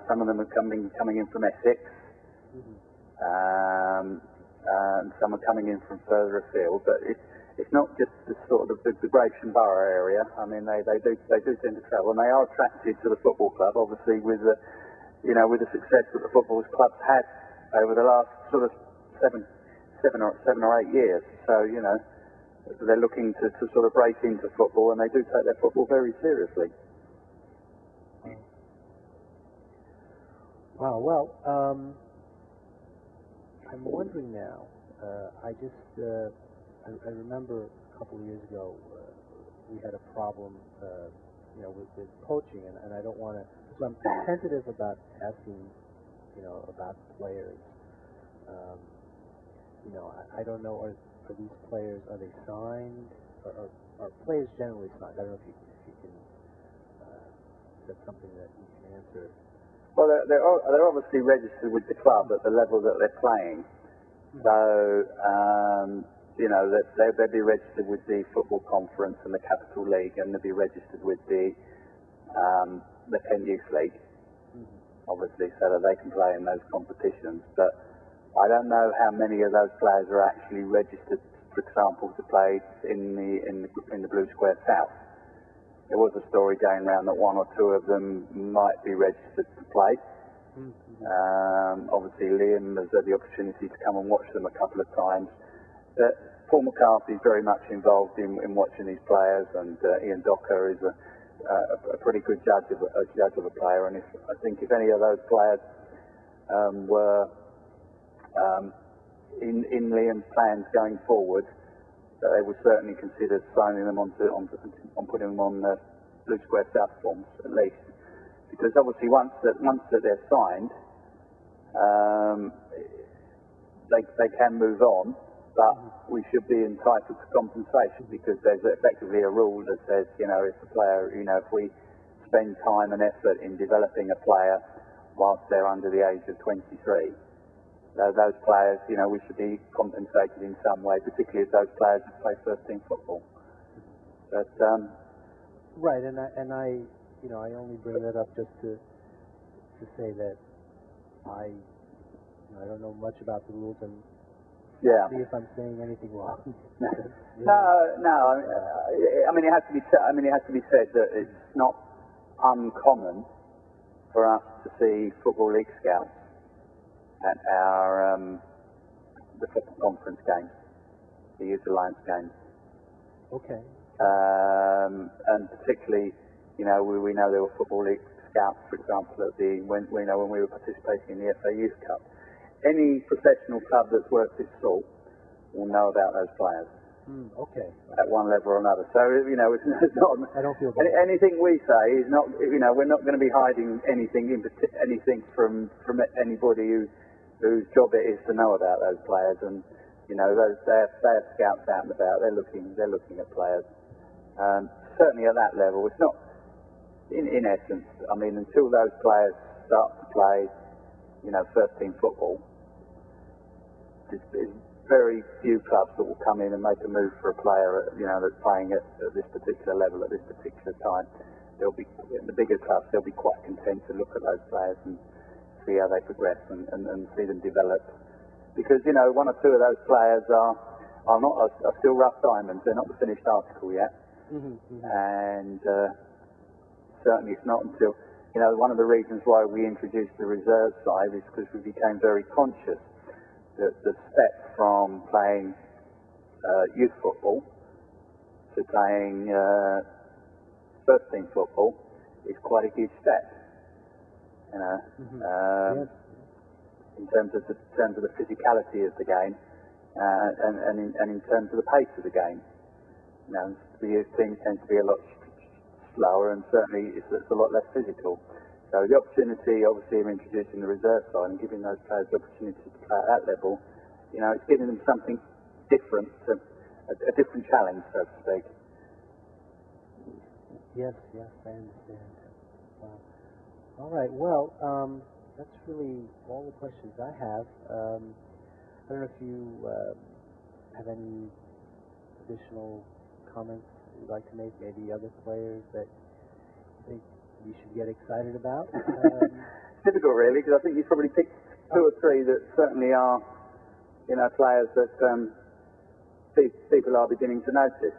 Some of them are coming in from Essex, and some are coming in from further afield. But it's not just the sort of the Gravesham Borough area. I mean, they do tend to travel, and they are attracted to the football club, obviously with the with the success that the football club's had over the last sort of seven or 8 years. So they're looking to sort of break into football, and they do take their football very seriously. Wow. Well, I'm wondering now. I remember a couple of years ago we had a problem, with poaching, and I don't want to. So I'm tentative about asking, about players. I don't know. Are these players? Are they signed? Are players generally signed? I don't know if you can. That's something that you can answer. Well, they're obviously registered with the club at the level that they're playing. So, they'll be registered with the Football Conference and the Capital League, and they'll be registered with the Kent Youth League, obviously, so that they can play in those competitions. But I don't know how many of those players are actually registered, for example, to play in the Blue Square South. There was a story going around that one or two of them might be registered to play. Obviously, Liam has had the opportunity to come and watch them a couple of times. But Paul McCarthy is very much involved in watching these players, and Ian Docker is a pretty good judge of a player. And I think if any of those players were in Liam's plans going forward, that they would certainly consider signing them on putting them on the Blue Square South forms at least, because obviously once that they're signed, they can move on, but we should be entitled to compensation, because there's effectively a rule that says, if the player, if we spend time and effort in developing a player whilst they're under the age of 23. Those players, we should be compensated in some way, particularly if those players play first-team football. But right, and I only bring that up just to say that I don't know much about the rules, and see if I'm saying anything wrong. No. I mean, it has to be said that it's not uncommon for us to see Football League scouts at the Football Conference games, the Youth Alliance games. Okay. And particularly, we know there were Football League scouts, for example, when we were participating in the FA Youth Cup. Any professional club that's worth its salt will know about those players. Okay. At one level or another. So, it's not. I don't feel bad. Anything we say is not. We're not going to be hiding anything from anybody whose job it is to know about those players. And they're scouts out and about. They're looking at players. Certainly at that level, it's not. In essence, I mean, until those players start to play, first team football, it's very few clubs that will come in and make a move for a player, that's playing at this particular level at this particular time. They'll be the bigger clubs. They'll be quite content to look at those players and see how they progress and see them develop. Because one or two of those players are still rough diamonds. They're not the finished article yet. And certainly it's not until one of the reasons why we introduced the reserve side is because we became very conscious that the step from playing youth football to playing first team football is quite a huge step. In terms of the physicality of the game, and in terms of the pace of the game. The youth team tends to be a lot slower, and certainly it's a lot less physical. So the opportunity, obviously, of introducing the reserve side and giving those players the opportunity to play at that level, it's giving them something different, a different challenge, so to speak. Yes, I understand. All right, well, that's really all the questions I have. I don't know if you have any additional comments you'd like to make, maybe other players that you think you should get excited about? It's difficult, really, because I think you've probably picked two or three that certainly are, you know, players that people are beginning to notice.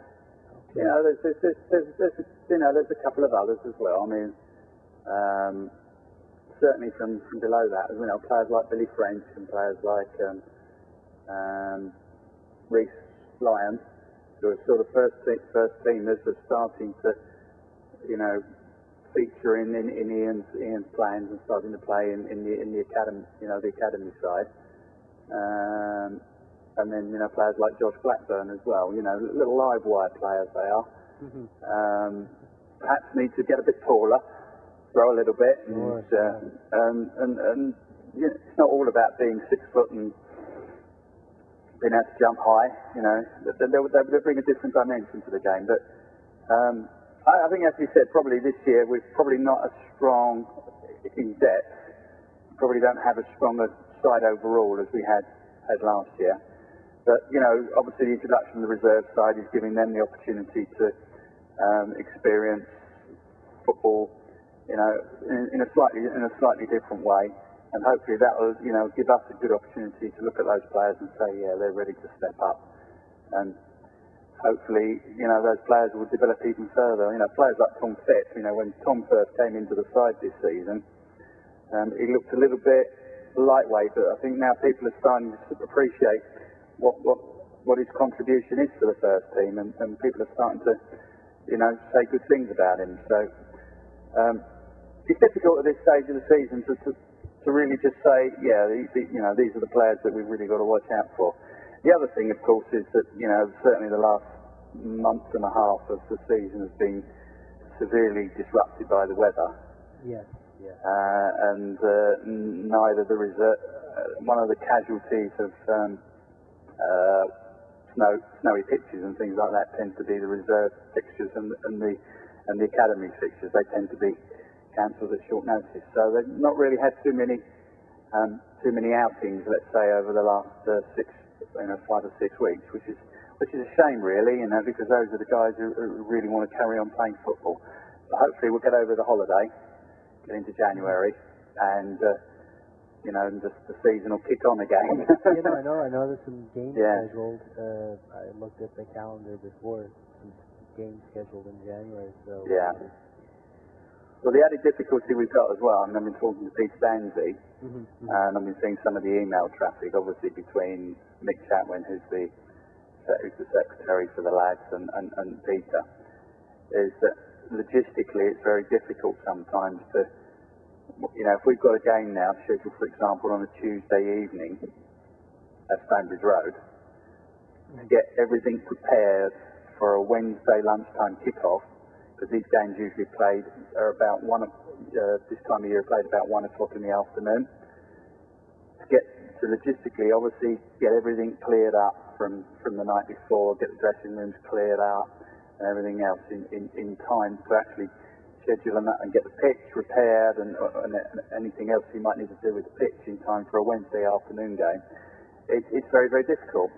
Okay. You know, there's a couple of others as well. I mean, certainly from below that, you know, players like Billy French and players like Reece Lyons, who are sort of first teamers, are starting to, you know, feature in Ian's plans and starting to play in the academy, you know, the academy side. And then, you know, players like Josh Blackburn as well, you know, little live wire players they are. Perhaps need to get a bit taller, grow a little bit, and you know, it's not all about being 6 foot and being able to jump high, you know. They bring a different dimension to the game. But I think, as we said, probably this year we're probably not as strong in depth. Probably don't have as strong a side overall as we had last year. But, you know, obviously the introduction of the reserve side is giving them the opportunity to experience football, you know, in a slightly different way. And hopefully that will, you know, give us a good opportunity to look at those players and say, yeah, they're ready to step up. And hopefully, you know, those players will develop even further. You know, players like Tom Phipps, you know, when Tom first came into the side this season, he looked a little bit lightweight, but I think now people are starting to appreciate what his contribution is to the first team, and people are starting to, you know, say good things about him. So it's difficult at this stage of the season to really just say, yeah, you know, these are the players that we've really got to watch out for. The other thing, of course, is that, you know, certainly the last month and a half of the season has been severely disrupted by the weather. Yes. Yeah. And neither the reserve, one of the casualties of snowy pitches and things like that tend to be the reserve fixtures and the academy fixtures. They tend to be cancelled at short notice. So they've not really had too many outings, let's say, over the last 5 or 6 weeks, which is a shame, really, you know, because those are the guys who really want to carry on playing football. But hopefully we'll get over the holiday, get into January, and you know, and the season will kick on again. You know, I know there's some games scheduled. I looked at the calendar before, some games scheduled in January. So yeah. Well, the added difficulty we've got as well, I mean, I've been talking to Pete Stanzi, and I've been seeing some of the email traffic, obviously, between Mick Chatwin, who's the secretary for the lads, and Peter, is that logistically it's very difficult sometimes to, you know, if we've got a game now scheduled, for example, on a Tuesday evening at Stonebridge Road, to get everything prepared for a Wednesday lunchtime kick-off, because these games usually played are about this time of year played about 1 o'clock in the afternoon. To logistically, obviously, get everything cleared up from the night before, get the dressing rooms cleared up and everything else in time to actually schedule and get the pitch repaired and anything else you might need to do with the pitch in time for a Wednesday afternoon game. It's very, very difficult.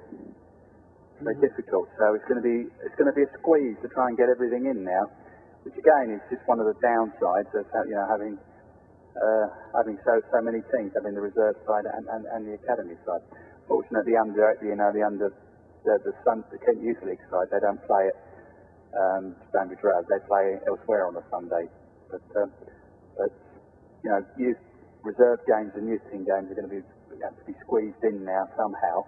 Very difficult. So it's going to be a squeeze to try and get everything in now, which again is just one of the downsides of, you know, having so many teams, having the reserve side and the academy side. Fortunately, the Kent Youth League side, they don't play at Stonebridge Road. They play elsewhere on a Sunday. But you know, youth reserve games and youth team games are going to have to be squeezed in now somehow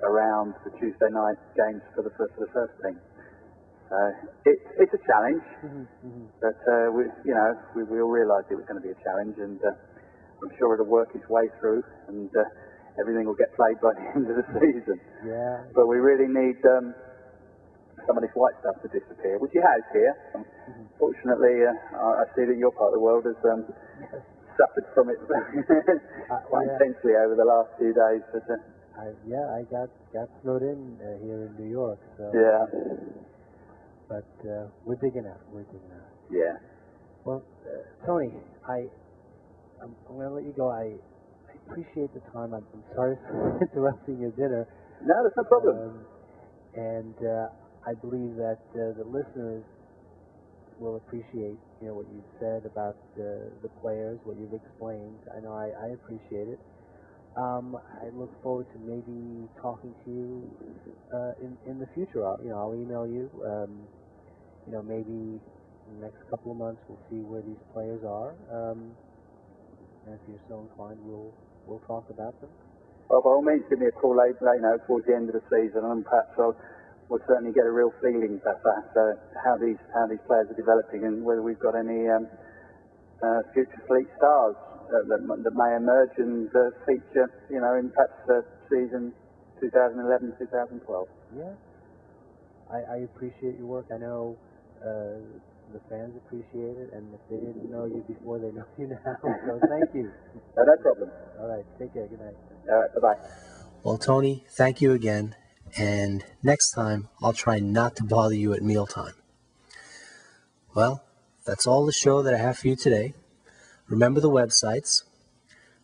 around the Tuesday night games for the first team. It's a challenge, but we all realised it was going to be a challenge, and I'm sure it'll work its way through, and everything will get played by the end of the season. Yeah. But we really need some of this white stuff to disappear, which it has here. Fortunately, I see that your part of the world has suffered from it quite intensely over the last few days. But, I got snowed in here in New York. So. Yeah. But we're digging out. Yeah. Well, Tony, I'm going to let you go. I appreciate the time. I'm sorry for interrupting your dinner. No, that's no problem. And I believe that the listeners will appreciate you know, what you've said about the players, what you've explained. I know I appreciate it. I look forward to maybe talking to you in the future. I'll email you. You know, maybe in the next couple of months we'll see where these players are. And if you're so inclined, we'll talk about them. Well, by all means, give me a call later, you know, towards the end of the season, and perhaps we'll certainly get a real feeling about that, how these players are developing, and whether we've got any future fleet stars that may emerge and feature, you know, in perhaps season 2011-2012. Yeah, I appreciate your work. I know the fans appreciate it, and if they didn't know you before, they know you now. So thank you. No problem. All right, take care. Good night. All right, bye-bye. Well, Tony, thank you again. And next time, I'll try not to bother you at mealtime. Well, that's all the show that I have for you today. Remember the websites: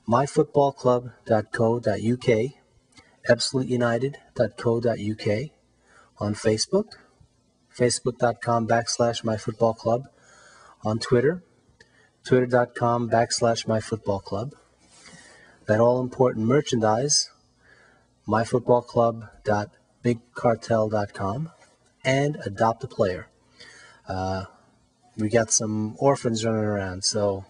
myfootballclub.co.uk, absoluteunited.co.uk, on Facebook, facebook.com/myfootballclub, on Twitter, twitter.com/myfootballclub. That all-important merchandise, myfootballclub.bigcartel.com, and Adopt a Player. We got some orphans running around, so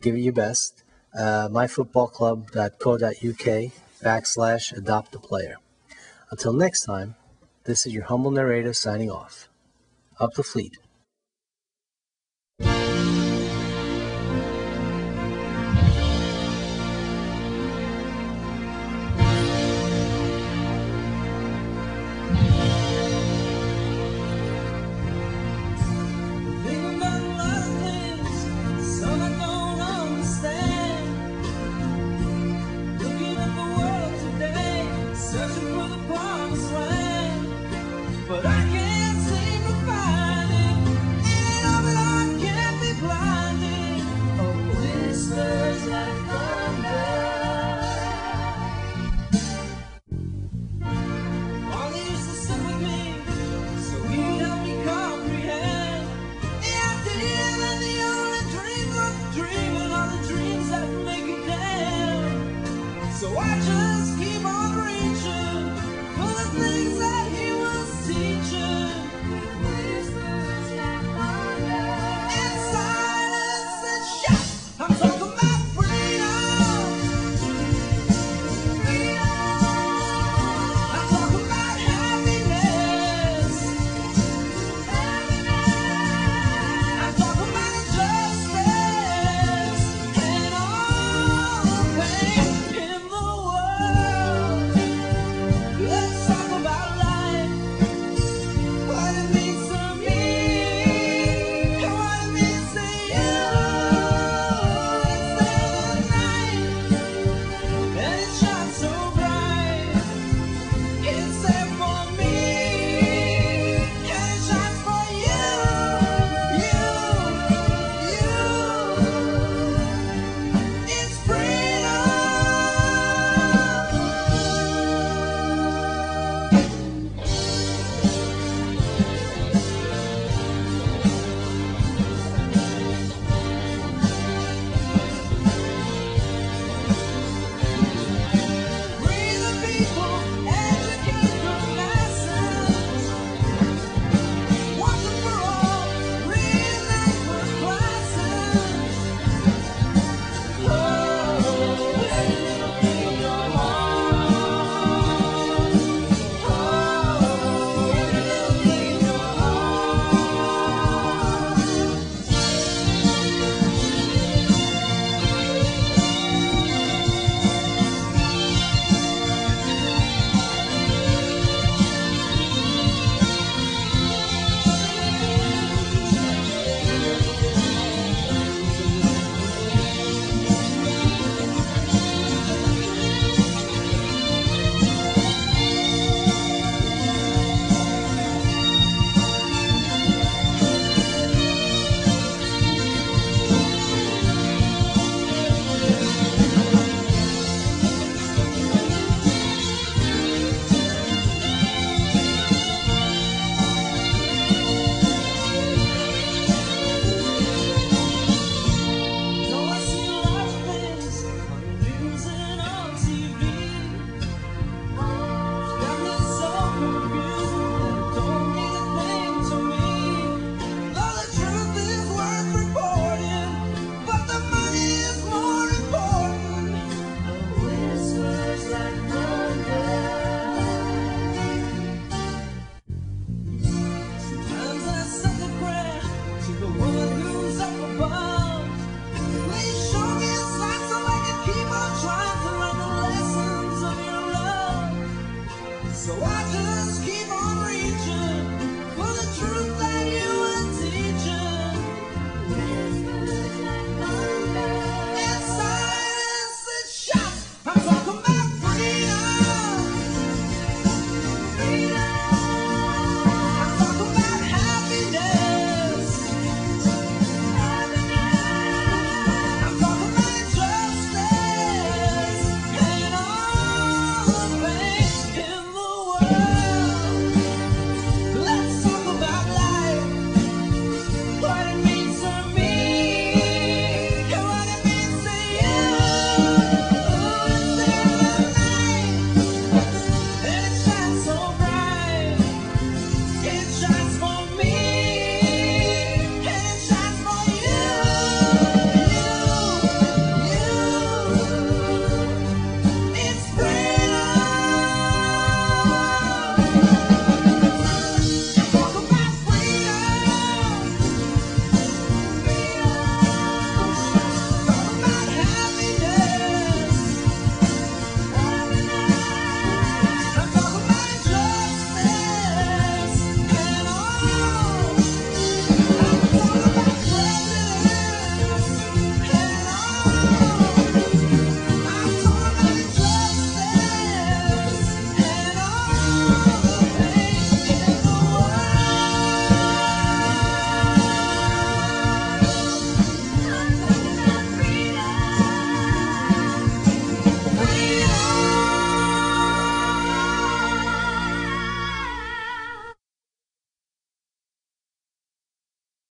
give it your best. myfootballclub.co.uk /Adopt a Player. Until next time, this is your humble narrator signing off. Up the fleet.